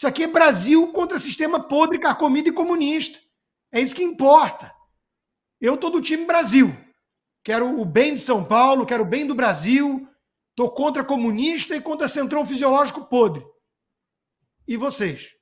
Isso aqui é Brasil contra sistema podre, carcomido e comunista. É isso que importa. Eu estou do time Brasil. Quero o bem de São Paulo, quero o bem do Brasil. Estou contra comunista e contra centrão fisiológico podre. E vocês?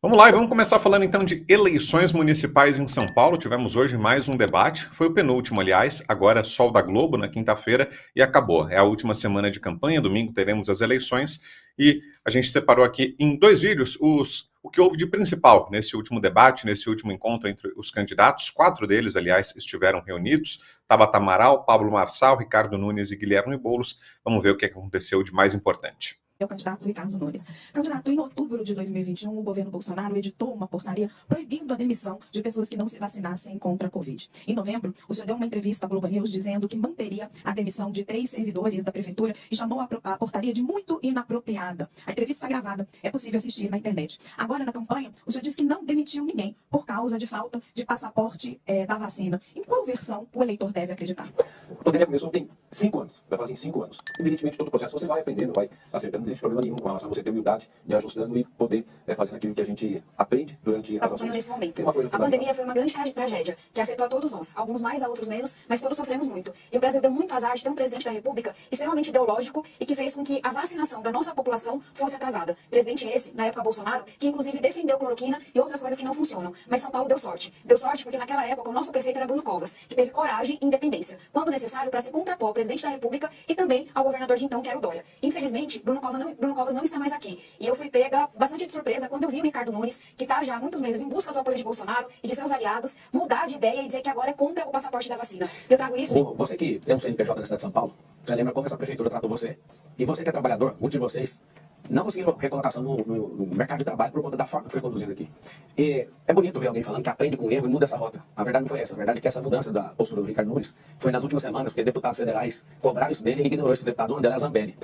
Vamos lá e vamos começar falando então de eleições municipais em São Paulo. Tivemos hoje mais um debate, foi o penúltimo, aliás, agora Sol da Globo na quinta-feira e acabou. É a última semana de campanha, domingo teremos as eleições e a gente separou aqui em 2 vídeos o que houve de principal nesse último debate, nesse último encontro entre os candidatos. 4 deles, aliás, estiveram reunidos: Tabata Amaral, Pablo Marçal, Ricardo Nunes e Guilherme Boulos. Vamos ver o que aconteceu de mais importante. É o candidato Ricardo Nunes. Candidato, em outubro de 2021, o governo Bolsonaro editou uma portaria proibindo a demissão de pessoas que não se vacinassem contra a Covid. Em novembro, o senhor deu uma entrevista à Globo News dizendo que manteria a demissão de 3 servidores da prefeitura e chamou a portaria de muito inapropriada. A entrevista está gravada, é possível assistir na internet. Agora, na campanha, o senhor disse que não demitiu ninguém por causa de falta de passaporte da vacina. Em qual versão o eleitor deve acreditar? A pandemia começou tem 5 anos, vai fazer em 5 anos. Evidentemente, todo o processo você vai aprendendo, vai acertando, não existe problema nenhum com relação a você ter humildade de ir ajustando e poder fazer aquilo que a gente aprende durante as ações. Nesse momento. A pandemia foi uma grande tragédia, que afetou a todos nós, alguns mais, a outros menos, mas todos sofremos muito. E o Brasil deu muito azar de ter um presidente da República extremamente ideológico e que fez com que a vacinação da nossa população fosse atrasada. Presidente esse, na época Bolsonaro, que inclusive defendeu cloroquina e outras coisas que não funcionam. Mas São Paulo deu sorte. Deu sorte porque naquela época o nosso prefeito era Bruno Covas, que teve coragem e independência, quando necessário, para se contrapor ao presidente da República e também ao governador de então, que era o Dória. Infelizmente, Bruno Covas não está mais aqui. E eu fui pega bastante de surpresa quando eu vi o Ricardo Nunes, que está já há muitos meses em busca do apoio de Bolsonaro e de seus aliados, mudar de ideia e dizer que agora é contra o passaporte da vacina. Eu trago isso... Você que tem um CNPJ na cidade de São Paulo, você lembra como essa prefeitura tratou você? E você que é trabalhador, muitos de vocês não conseguiram recolocação no mercado de trabalho por conta da forma que foi conduzido aqui. E é bonito ver alguém falando que aprende com erro e muda essa rota. A verdade não foi essa. A verdade é que essa mudança da postura do Ricardo Nunes foi nas últimas semanas, porque deputados federais cobraram isso dele e ele ignorou esses deputados. Uma delas é a Zambelli.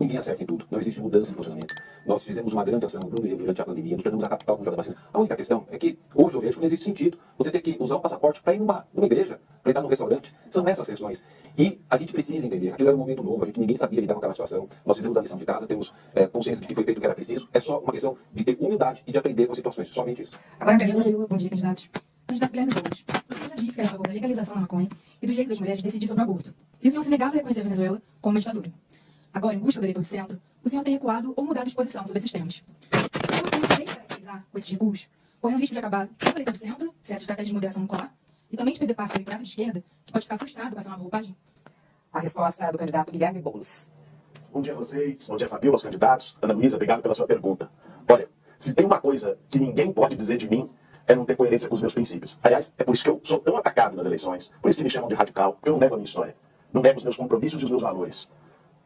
Ninguém acerta em tudo. Não existe mudança de posicionamento. Nós fizemos uma grande ação durante a pandemia, nos tornamos a capital mundial da vacina. A única questão é que hoje eu vejo que não existe sentido você ter que usar o passaporte para ir numa igreja, para entrar num restaurante. São essas questões. E a gente precisa entender. Aquilo era um momento novo, ninguém sabia lidar com aquela situação. Nós fizemos a lição de casa, temos consciência de que foi feito o que era preciso. É só uma questão de ter humildade e de aprender com as situações. Somente isso. Agora, bom dia, candidatos. Candidato Guilherme Boulos, o senhor já disse que era a favor da legalização da maconha e do direito das mulheres de decidir sobre o aborto. E o senhor se negava a reconhecer a Venezuela como uma ditadura. Agora, em busca do eleitor de centro, o senhor tem recuado ou mudado de posição sobre esses temas. O senhor pensa em caracterizar com esses recuos, correndo o risco de acabar com o eleitor de centro, se essa estratégia de moderação não colar, e também de perder parte do eleitorado de esquerda, que pode ficar frustrado com essa nova roupagem? A resposta é do candidato Guilherme Boulos. Bom dia a vocês, bom dia Fabio, aos candidatos. Ana Luísa, obrigado pela sua pergunta. Olha, se tem uma coisa que ninguém pode dizer de mim, é não ter coerência com os meus princípios. Aliás, é por isso que eu sou tão atacado nas eleições, por isso que me chamam de radical, porque eu não nego a minha história, não nego os meus compromissos e os meus valores.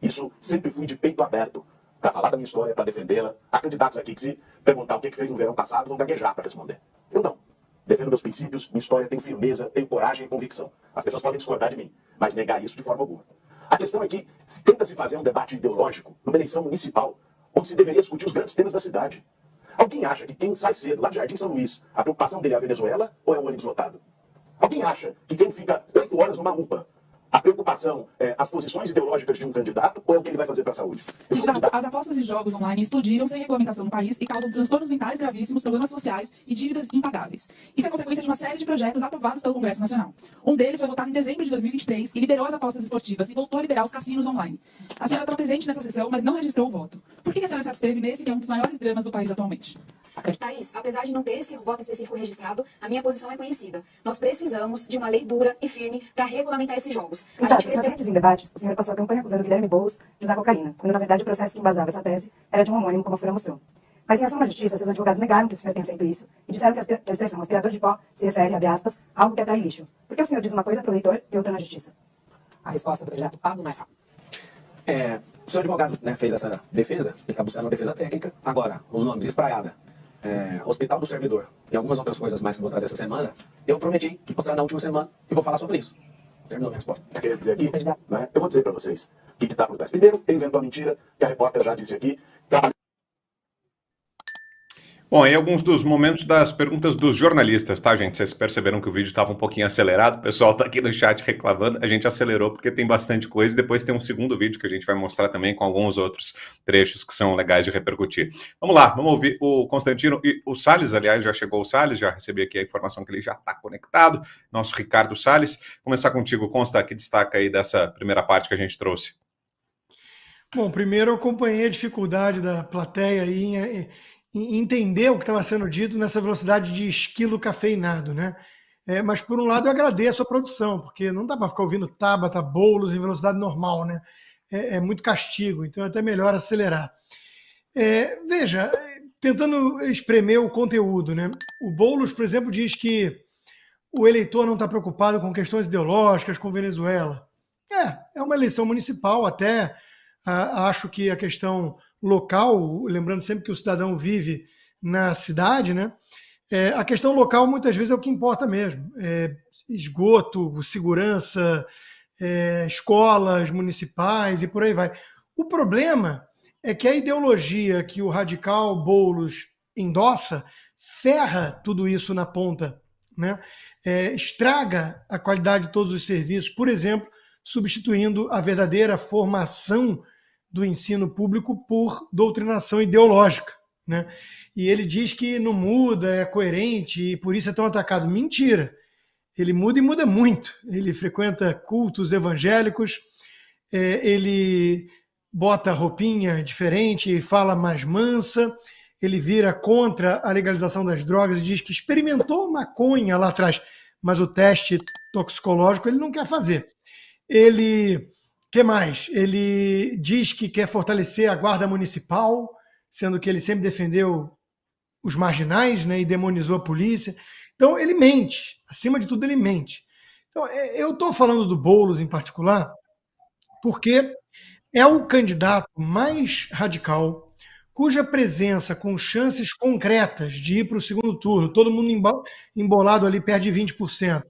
Isso sempre fui de peito aberto para falar da minha história, para defendê-la. Há candidatos aqui que se perguntar o que fez no verão passado, vão gaguejar para responder. Eu não. Defendo meus princípios, minha história, tenho firmeza, tenho coragem e convicção. As pessoas podem discordar de mim, mas negar isso de forma alguma. A questão é que tenta-se fazer um debate ideológico numa eleição municipal, onde se deveria discutir os grandes temas da cidade. Alguém acha que quem sai cedo lá de Jardim São Luís, a preocupação dele é a Venezuela ou é o ônibus lotado? Alguém acha que quem fica 8 horas numa UPA, a preocupação é as posições ideológicas de um candidato ou é o que ele vai fazer para a saúde? As apostas e jogos online explodiram sem regulamentação no país e causam transtornos mentais gravíssimos, problemas sociais e dívidas impagáveis. Isso é consequência de uma série de projetos aprovados pelo Congresso Nacional. Um deles foi votado em dezembro de 2023 e liberou as apostas esportivas e voltou a liberar os cassinos online. A senhora estava presente nessa sessão, mas não registrou o voto. Por que a senhora se absteve nesse que é um dos maiores dramas do país atualmente? Thaís, apesar de não ter esse voto específico registrado, a minha posição é conhecida. Nós precisamos de uma lei dura e firme para regulamentar esses jogos. Em debates, o senhor passou a campanha acusando Guilherme Boulos de usar cocaína, quando na verdade o processo que embasava essa tese era de um homônimo, como a Folha mostrou. Mas em ação na justiça, seus advogados negaram que o senhor tenha feito isso e disseram que a expressão aspirador de pó se refere, abre aspas, a algo que atrai lixo. Por que o senhor diz uma coisa para o leitor e outra na justiça? A resposta do candidato Pablo Marçal. O seu advogado fez essa defesa, ele está buscando uma defesa técnica. Agora, os nomes Espraiada, Hospital do Servidor e algumas outras coisas mais que eu vou trazer essa semana, eu prometi mostrar na última semana e vou falar sobre isso. Terminou minha resposta. Você queria dizer aqui? Né? Eu vou dizer para vocês o que está por trás. Primeiro, ele inventou a mentira que a repórter já disse aqui. Bom, aí alguns dos momentos das perguntas dos jornalistas, tá, gente? Vocês perceberam que o vídeo estava um pouquinho acelerado, o pessoal tá aqui no chat reclamando, a gente acelerou porque tem bastante coisa, e depois tem um segundo vídeo que a gente vai mostrar também com alguns outros trechos que são legais de repercutir. Vamos lá, vamos ouvir o Constantino e o Salles, aliás, já chegou o Salles, já recebi aqui a informação que ele já está conectado, nosso Ricardo Salles. Começar contigo, Consta, que destaca aí dessa primeira parte que a gente trouxe? Bom, primeiro eu acompanhei a dificuldade da plateia aí em entender o que estava sendo dito nessa velocidade de esquilo cafeinado, né? Mas, por um lado, eu agradeço a produção, porque não dá para ficar ouvindo Tabata, Boulos em velocidade normal, né? É muito castigo, então é até melhor acelerar. Veja, tentando espremer o conteúdo, né? O Boulos, por exemplo, diz que o eleitor não está preocupado com questões ideológicas, com Venezuela. É uma eleição municipal, até acho que a questão local, lembrando sempre que o cidadão vive na cidade, né? A questão local muitas vezes é o que importa mesmo. Esgoto, segurança, escolas municipais e por aí vai. O problema é que a ideologia que o radical Boulos endossa ferra tudo isso na ponta, né? Estraga a qualidade de todos os serviços, por exemplo, substituindo a verdadeira formação do ensino público por doutrinação ideológica, né? E ele diz que não muda, é coerente e por isso é tão atacado. Mentira! Ele muda e muda muito. Ele frequenta cultos evangélicos, ele bota roupinha diferente e fala mais mansa, ele vira contra a legalização das drogas e diz que experimentou maconha lá atrás, mas o teste toxicológico ele não quer fazer. Que mais? Ele diz que quer fortalecer a guarda municipal, sendo que ele sempre defendeu os marginais, né, e demonizou a polícia. Então ele mente, acima de tudo ele mente. Então eu estou falando do Boulos em particular porque é o candidato mais radical, cuja presença com chances concretas de ir para o segundo turno, todo mundo embolado ali perto de 20%,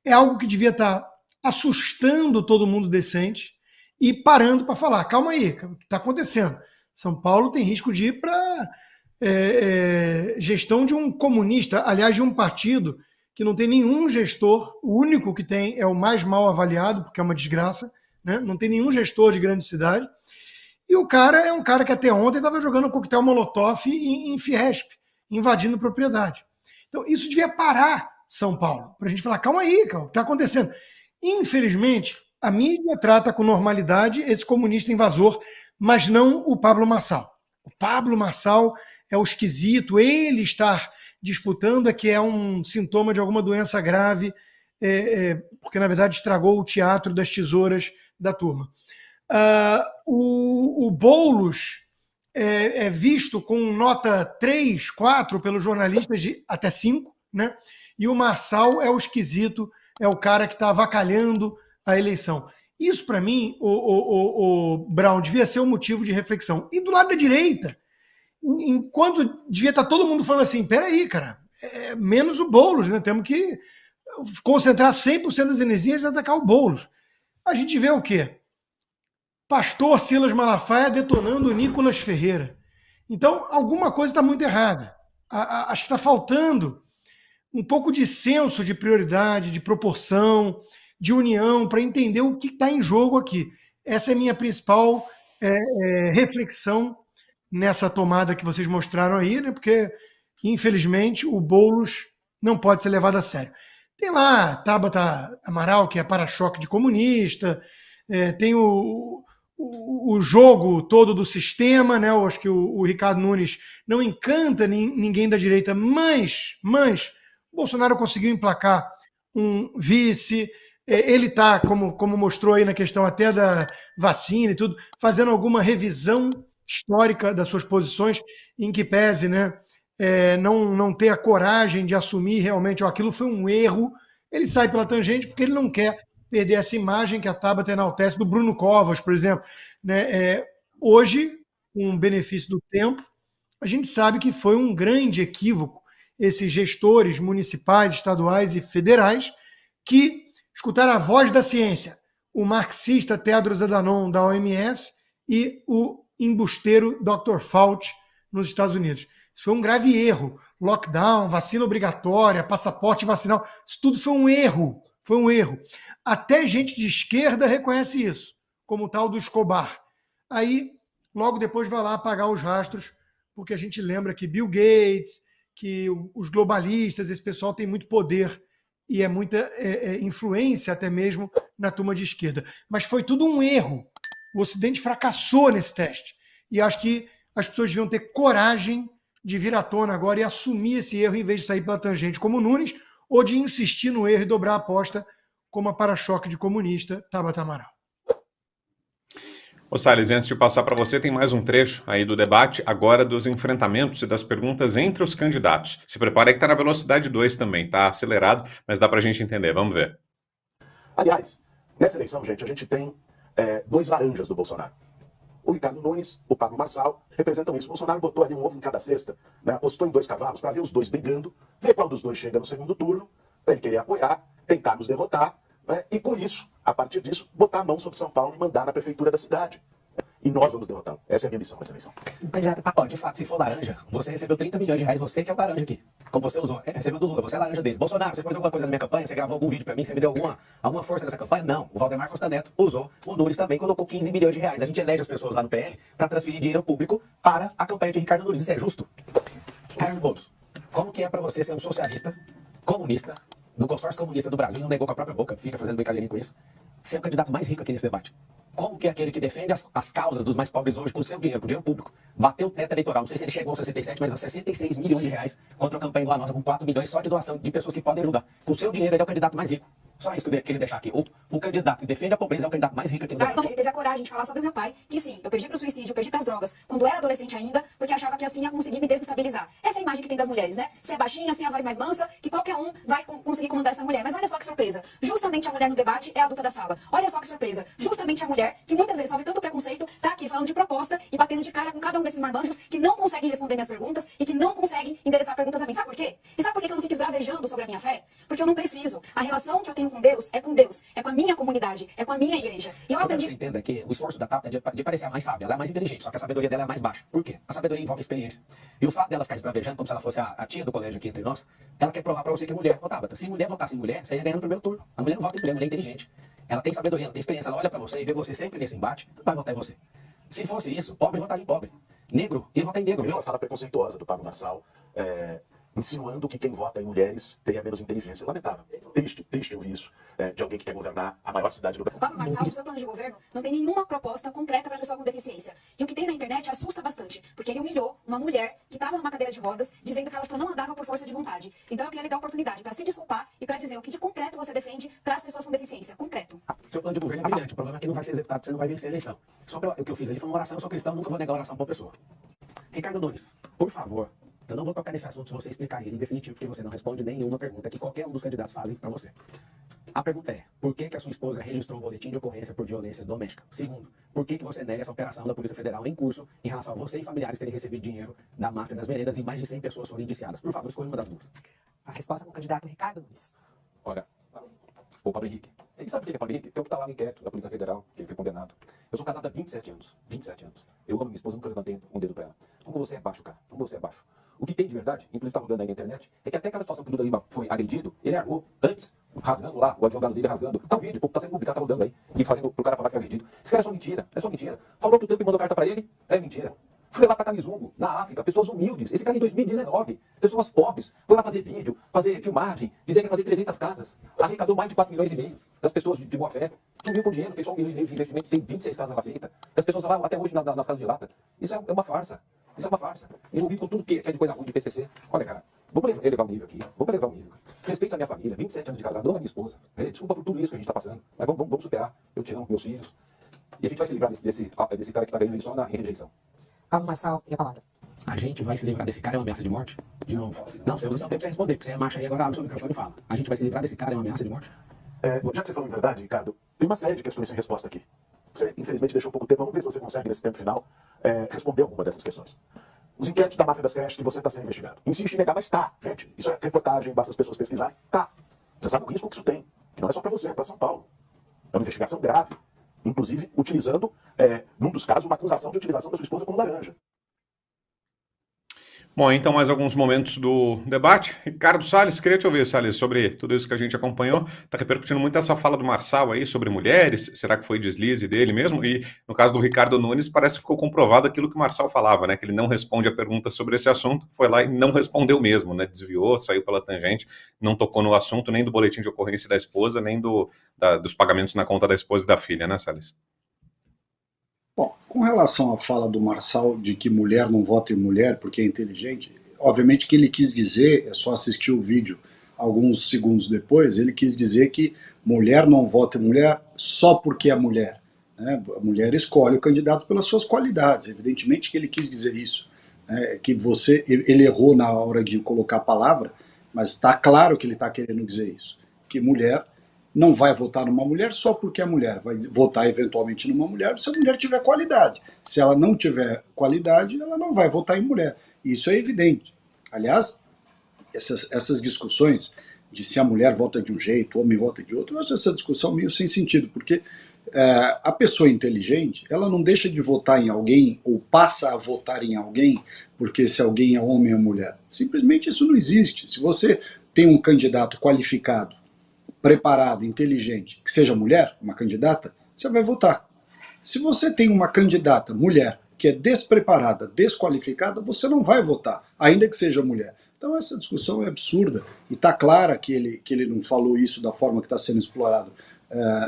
é algo que devia estar assustando todo mundo decente e parando para falar, calma aí, o que está acontecendo? São Paulo tem risco de ir para gestão de um comunista, aliás, de um partido que não tem nenhum gestor, o único que tem é o mais mal avaliado, porque é uma desgraça, né? Não tem nenhum gestor de grande cidade, e o cara é um cara que até ontem estava jogando coquetel Molotov em Fiesp, invadindo propriedade. Então, isso devia parar São Paulo, para a gente falar, calma aí, cara, o que está acontecendo? Infelizmente, a mídia trata com normalidade esse comunista invasor, mas não o Pablo Marçal. O Pablo Marçal é o esquisito, ele estar disputando é que é um sintoma de alguma doença grave, porque, na verdade, estragou o teatro das tesouras da turma. O Boulos é visto com nota 3, 4 pelos jornalistas de até 5, né? E o Marçal é o esquisito, é o cara que está avacalhando a eleição. Isso, para mim, o Brown, devia ser um motivo de reflexão. E do lado da direita, enquanto devia estar todo mundo falando assim, peraí, cara, menos o Boulos, né? Temos que concentrar 100% das energias e atacar o Boulos. A gente vê o quê? Pastor Silas Malafaia detonando o Nicolas Ferreira. Então, alguma coisa está muito errada. Acho que está faltando um pouco de senso de prioridade, de proporção, de união, para entender o que está em jogo aqui. Essa é a minha principal reflexão nessa tomada que vocês mostraram aí, né? Porque, infelizmente, o Boulos não pode ser levado a sério. Tem lá Tabata Amaral, que é para-choque de comunista, tem o jogo todo do sistema, né? Eu acho que o Ricardo Nunes não encanta ninguém da direita, mas o Bolsonaro conseguiu emplacar um vice, ele está, como mostrou aí na questão até da vacina e tudo, fazendo alguma revisão histórica das suas posições, em que pese, né, não ter a coragem de assumir realmente aquilo foi um erro, ele sai pela tangente porque ele não quer perder essa imagem que a Tabata enaltece do Bruno Covas, por exemplo. Né? Hoje, com o benefício do tempo, a gente sabe que foi um grande equívoco esses gestores municipais, estaduais e federais que escutaram a voz da ciência, o marxista Tedros Adhanom da OMS e o embusteiro Dr. Fauci nos Estados Unidos. Isso foi um grave erro. Lockdown, vacina obrigatória, passaporte vacinal, isso tudo foi um erro. Foi um erro. Até gente de esquerda reconhece isso, como o tal do Escobar. Aí, logo depois, vai lá apagar os rastros, porque a gente lembra que Bill Gates, que os globalistas, esse pessoal tem muito poder e é muita influência até mesmo na turma de esquerda. Mas foi tudo um erro. O Ocidente fracassou nesse teste. E acho que as pessoas deviam ter coragem de vir à tona agora e assumir esse erro em vez de sair pela tangente como o Nunes, ou de insistir no erro e dobrar a aposta como a para-choque de comunista Tabata Amaral. Ô Salles, antes de passar para você, tem mais um trecho aí do debate, agora dos enfrentamentos e das perguntas entre os candidatos. Se prepara aí que está na velocidade 2 também, tá acelerado, mas dá para a gente entender. Vamos ver. Aliás, nessa eleição, gente, a gente tem dois laranjas do Bolsonaro. O Ricardo Nunes, o Pablo Marçal, representam isso. O Bolsonaro botou ali um ovo em cada cesta, né? Apostou em 2 cavalos para ver os dois brigando, ver qual dos dois chega no segundo turno, para ele querer apoiar, tentar nos derrotar, né? E com isso, a partir disso, botar a mão sobre São Paulo e mandar na prefeitura da cidade. E nós vamos derrotá-lo. Essa é a minha missão, essa eleição. O candidato, de fato, se for laranja, você recebeu 30 milhões de reais, você que é o laranja aqui. Como você usou. Recebeu do Lula, você é laranja dele. Bolsonaro, você pôs alguma coisa na minha campanha? Você gravou algum vídeo pra mim? Você me deu alguma força nessa campanha? Não. O Valdemar Costa Neto usou. O Nunes também colocou 15 milhões de reais. A gente elege as pessoas lá no PL pra transferir dinheiro público para a campanha de Ricardo Nunes. Isso é justo? Ricardo Boulos, como que é pra você ser um socialista, comunista, do consórcio comunista do Brasil, e não negou com a própria boca, fica fazendo brincadeirinha com isso, ser o candidato mais rico aqui nesse debate? Como que é aquele que defende as causas dos mais pobres hoje com o seu dinheiro, com o dinheiro público, bateu o teto eleitoral, não sei se ele chegou aos 67, mas a 66 milhões de reais contra a campanha do Nossa, com 4 milhões só de doação de pessoas que podem ajudar. Com o seu dinheiro, ele é o candidato mais rico. Só isso que ele deixar aqui. O candidato que defende a pobreza é o candidato mais rico aqui no Brasil. Ele teve a coragem de falar sobre meu pai, que sim, eu perdi pro suicídio, eu perdi pras drogas, quando era adolescente ainda, porque achava que assim ia conseguir me desestabilizar. Essa é a imagem que tem das mulheres, né? Ser baixinha, sem a voz mais mansa, que qualquer um vai conseguir comandar essa mulher. Mas olha só que surpresa. Justamente a mulher no debate é a adulta da sala. Olha só que surpresa. Justamente a mulher, que muitas vezes sofre tanto preconceito, tá aqui falando de proposta e batendo de cara com cada um desses marmanjos que não conseguem responder minhas perguntas e que não conseguem endereçar perguntas a mim. Sabe por quê? E sabe por que eu não fico esbravejando sobre a minha fé? Porque eu não preciso. A relação que eu tenho com Deus é com Deus. É com a minha comunidade, é com a minha igreja. E eu aprendi... Você entenda que o esforço da Tata é de parecer a mais sábia, ela é mais inteligente, só que a sabedoria dela é mais baixa. Por quê? A sabedoria envolve experiência. E o fato dela ficar esbravejando, como se ela fosse a tia do colégio aqui entre nós, ela quer provar pra você que mulher votava. Se mulher votasse em mulher, você ia ganhar no primeiro turno. A mulher não vota em mulher, a mulher é inteligente. Ela tem sabedoria, ela tem experiência, ela olha pra você e vê você sempre nesse embate, vai votar em você. Se fosse isso, pobre votaria em pobre. Negro, ia votar em negro. Uma fala preconceituosa do Pablo Marçal, insinuando que quem vota em mulheres teria menos inteligência. Lamentável. Triste ouvir isso de alguém que quer governar a maior cidade do Brasil. O Pablo Marçal, no seu plano de governo, não tem nenhuma proposta concreta para pessoa com deficiência. E o que tem na internet assusta bastante, porque ele humilhou uma mulher que estava numa cadeira de rodas, dizendo que ela só não andava por força de vontade. Então eu queria lhe dar a oportunidade para se desculpar e para dizer o que de concreto você defende para as pessoas com deficiência. Concreto. Seu plano de governo é brilhante, o problema é que não vai ser executado, você não vai vencer a eleição. O que eu fiz ali foi uma oração, eu sou cristão, nunca vou negar a oração para uma pessoa. Ricardo Nunes, por favor, eu não vou tocar nesse assunto se você explicar ele em definitivo, porque você não responde nenhuma pergunta que qualquer um dos candidatos fazem para você. A pergunta é, por que a sua esposa registrou um boletim de ocorrência por violência doméstica? Segundo, por que você nega essa operação da Polícia Federal em curso em relação a você e familiares terem recebido dinheiro da máfia das veredas e mais de 100 pessoas foram indiciadas? Por favor, escolha uma das duas. A resposta com o candidato Ricardo Nunes. Olha, o Pablo Henrique. Ele sabe o que é Pablo Henrique? Eu que estava lá no inquérito da Polícia Federal, que ele foi condenado. Eu sou casado há 27 anos. 27 anos. Eu amo minha esposa, nunca levantei um dedo pra ela. Como você é baixo, cara. Como você é baixo. O que tem de verdade, inclusive tá rodando aí na internet, é que até aquela situação que o Lula Lima foi agredido, ele armou antes, rasgando lá, o advogado dele rasgando. Tá o vídeo, tá sendo publicado, tá rodando aí, e fazendo pro cara falar que foi agredido. Esse cara é só mentira, é só mentira. Falou que o Trump mandou carta pra ele, é mentira. Foi lá pra Camisungo, na África, pessoas humildes. Esse cara em 2019, pessoas pobres, foi lá fazer vídeo, fazer filmagem, dizer que ia fazer 300 casas, arrecadou mais de 4 milhões e meio das pessoas de boa fé, sumiu com dinheiro, fez só 1,5 milhão de investimento, tem 26 casas lá feitas, e as pessoas lá até hoje nas casas de lata. Isso é uma farsa. Isso é uma farsa. Envolvido com tudo que é de coisa ruim de PCC. Olha, cara, vamos elevar o nível aqui. Vamos elevar o nível. Respeito a minha família, 27 anos de casado, amo a minha esposa. Desculpa por tudo isso que a gente tá passando. Mas vamos superar. Eu te amo, meus filhos. E a gente vai se livrar desse cara que tá ganhando aí só em rejeição. Pablo Marçal, e a palavra. A gente vai se livrar desse cara, é uma ameaça de morte? De novo. Não, você usa seu tempo pra responder, porque você é macho aí agora, abre o seu microfone e fala. A gente vai se livrar desse cara, é uma ameaça de morte? Já que você falou em verdade, Ricardo, tem uma série de questões sem resposta aqui. Você, infelizmente, deixou pouco tempo. Vamos ver se você consegue, nesse tempo final, responder alguma dessas questões. Os inquéritos da máfia das creches que você está sendo investigado. Insiste em negar, mas tá, gente. Isso é reportagem, basta as pessoas pesquisarem. Tá. Você sabe o risco que isso tem. Que não é só para você, é para São Paulo. É uma investigação grave. Inclusive, utilizando, num dos casos, uma acusação de utilização da sua esposa como laranja. Bom, então mais alguns momentos do debate. Ricardo Salles, queria te ouvir, Salles, sobre tudo isso que a gente acompanhou. Está repercutindo muito essa fala do Marçal aí sobre mulheres. Será que foi deslize dele mesmo? E no caso do Ricardo Nunes, parece que ficou comprovado aquilo que o Marçal falava, né? Que ele não responde a pergunta sobre esse assunto. Foi lá e não respondeu mesmo, né? Desviou, saiu pela tangente, não tocou no assunto nem do boletim de ocorrência da esposa, nem dos pagamentos na conta da esposa e da filha, né, Salles? Bom, com relação à fala do Marçal de que mulher não vota em mulher porque é inteligente, obviamente que ele quis dizer, é só assistir o vídeo alguns segundos depois, ele quis dizer que mulher não vota em mulher só porque é mulher. Né? A mulher escolhe o candidato pelas suas qualidades, evidentemente que ele quis dizer isso. Né? Que ele errou na hora de colocar a palavra, mas está claro que ele está querendo dizer isso, que mulher não vai votar numa mulher só porque é mulher, vai votar eventualmente numa mulher se a mulher tiver qualidade. Se ela não tiver qualidade, ela não vai votar em mulher. Isso é evidente. Aliás, essas discussões de se a mulher vota de um jeito, o homem vota de outro, eu acho essa discussão meio sem sentido, porque a pessoa inteligente, ela não deixa de votar em alguém ou passa a votar em alguém porque esse alguém é homem ou mulher. Simplesmente isso não existe. Se você tem um candidato qualificado, preparado, inteligente, que seja mulher, uma candidata, você vai votar. Se você tem uma candidata mulher que é despreparada, desqualificada, você não vai votar, ainda que seja mulher. Então essa discussão é absurda e está clara que ele não falou isso da forma que está sendo explorado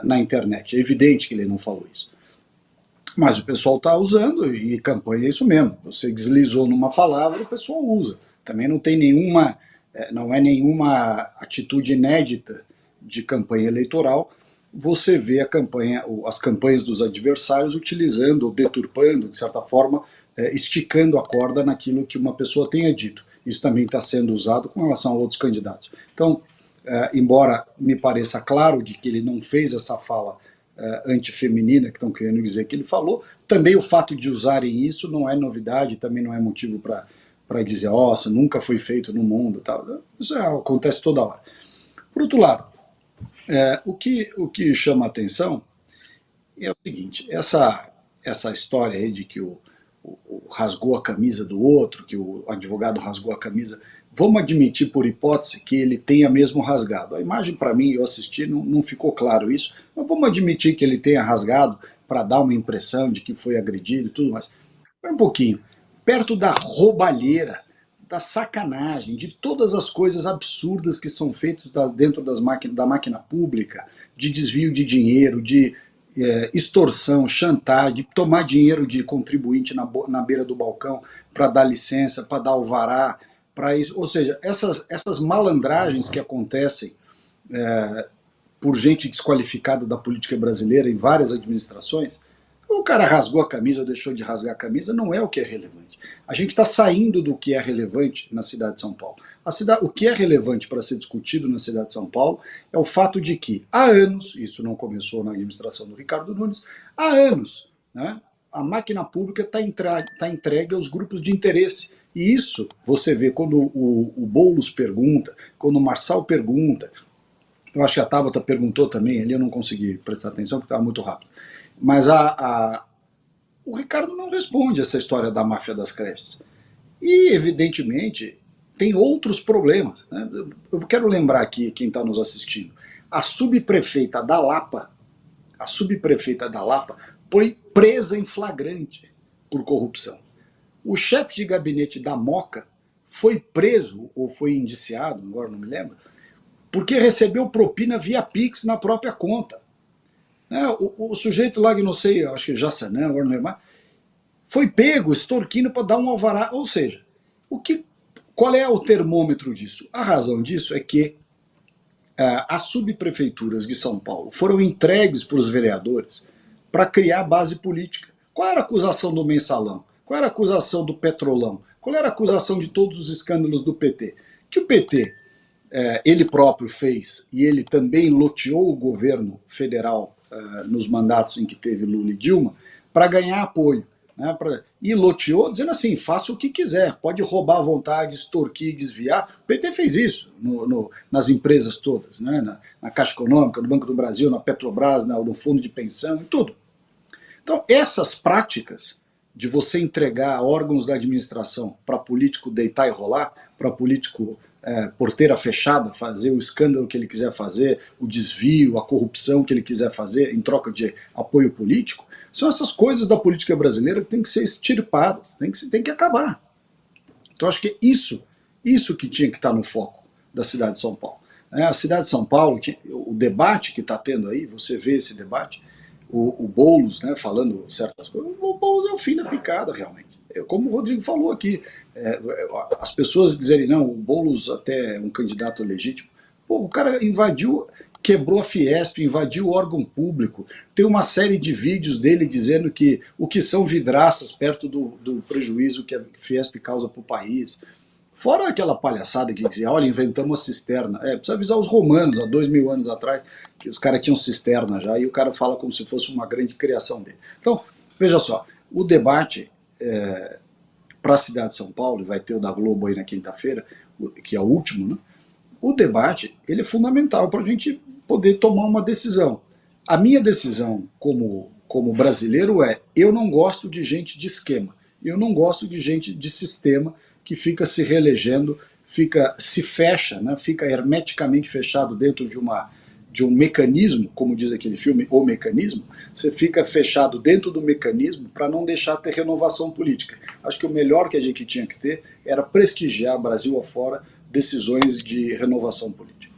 na internet. É evidente que ele não falou isso. Mas o pessoal está usando e campanha é isso mesmo. Você deslizou numa palavra, o pessoal usa. Também não tem não é nenhuma atitude inédita de campanha eleitoral. Você vê as campanhas dos adversários utilizando ou deturpando, de certa forma, esticando a corda naquilo que uma pessoa tenha dito. Isso também está sendo usado com relação a outros candidatos. Então, embora me pareça claro de que ele não fez essa fala antifeminina que estão querendo dizer que ele falou, também o fato de usarem isso não é novidade, também não é motivo para dizer, nossa, nunca foi feito no mundo. Tal. Isso acontece toda hora. Por outro lado, o que chama a atenção é o seguinte, essa história aí de que o rasgou a camisa do outro, que o advogado rasgou a camisa, vamos admitir por hipótese que ele tenha mesmo rasgado. A imagem para mim, eu assisti, não ficou claro isso, mas vamos admitir que ele tenha rasgado para dar uma impressão de que foi agredido e tudo mais. Espera um pouquinho, perto da roubalheira, da sacanagem, de todas as coisas absurdas que são feitas dentro da máquina pública, de desvio de dinheiro, de extorsão, chantagem, de tomar dinheiro de contribuinte na beira do balcão para dar licença, para dar alvará, para isso. Ou seja, essas malandragens que acontecem por gente desqualificada da política brasileira em várias administrações, o cara rasgou a camisa ou deixou de rasgar a camisa, não é o que é relevante. A gente está saindo do que é relevante na cidade de São Paulo. O que é relevante para ser discutido na cidade de São Paulo é o fato de que, há anos, isso não começou na administração do Ricardo Nunes, há anos, né, a máquina pública está entregue aos grupos de interesse. E isso você vê quando o Boulos pergunta, quando o Marçal pergunta, eu acho que a Tabata perguntou também, ali eu não consegui prestar atenção porque estava muito rápido. Mas o Ricardo não responde essa história da máfia das creches. E, evidentemente, tem outros problemas. Né? Eu quero lembrar aqui, quem está nos assistindo, a subprefeita da Lapa foi presa em flagrante por corrupção. O chefe de gabinete da Moca foi preso, ou foi indiciado, agora não me lembro, porque recebeu propina via Pix na própria conta. O sujeito lá, que não sei, acho que Jaçanã, agora não lembro mais, foi pego extorquindo para dar um alvará. Ou seja, qual é o termômetro disso? A razão disso é que as subprefeituras de São Paulo foram entregues para os vereadores para criar base política. Qual era a acusação do Mensalão? Qual era a acusação do Petrolão? Qual era a acusação de todos os escândalos do PT? Que o PT, ele próprio fez, e ele também loteou o governo federal nos mandatos em que teve Lula e Dilma, para ganhar apoio. Né, e loteou dizendo assim, faça o que quiser, pode roubar à vontade, extorquir, desviar. O PT fez isso nas empresas todas, né, na Caixa Econômica, no Banco do Brasil, na Petrobras, no Fundo de Pensão e tudo. Então essas práticas de você entregar órgãos da administração para político deitar e rolar, para político porteira fechada, fazer o escândalo que ele quiser fazer, o desvio, a corrupção que ele quiser fazer em troca de apoio político, são essas coisas da política brasileira que tem que ser extirpadas, tem que acabar. Então acho que isso que tinha que estar no foco da cidade de São Paulo. A cidade de São Paulo, o debate que está tendo aí, você vê esse debate, o Boulos, né, falando certas coisas, o Boulos é o fim da picada, realmente. Como o Rodrigo falou aqui, as pessoas dizerem, não, o Boulos até é um candidato legítimo. Pô, o cara invadiu, quebrou a Fiesp, invadiu o órgão público, tem uma série de vídeos dele dizendo que o que são vidraças perto do prejuízo que a Fiesp causa para o país. Fora aquela palhaçada que dizia, olha, inventamos a cisterna. Precisa avisar os romanos, há 2000 anos atrás, que os caras tinham cisterna já, e o cara fala como se fosse uma grande criação dele. Então, veja só, o debate para a cidade de São Paulo, e vai ter o da Globo aí na quinta-feira, que é o último, né? O debate, ele é fundamental para a gente poder tomar uma decisão. A minha decisão como brasileiro eu não gosto de gente de esquema, eu não gosto de gente de sistema que fica se reelegendo, se fecha, né, fica hermeticamente fechado dentro de um mecanismo, como diz aquele filme, O Mecanismo, você fica fechado dentro do mecanismo para não deixar ter renovação política. Acho que o melhor que a gente tinha que ter era prestigiar, Brasil afora, decisões de renovação política.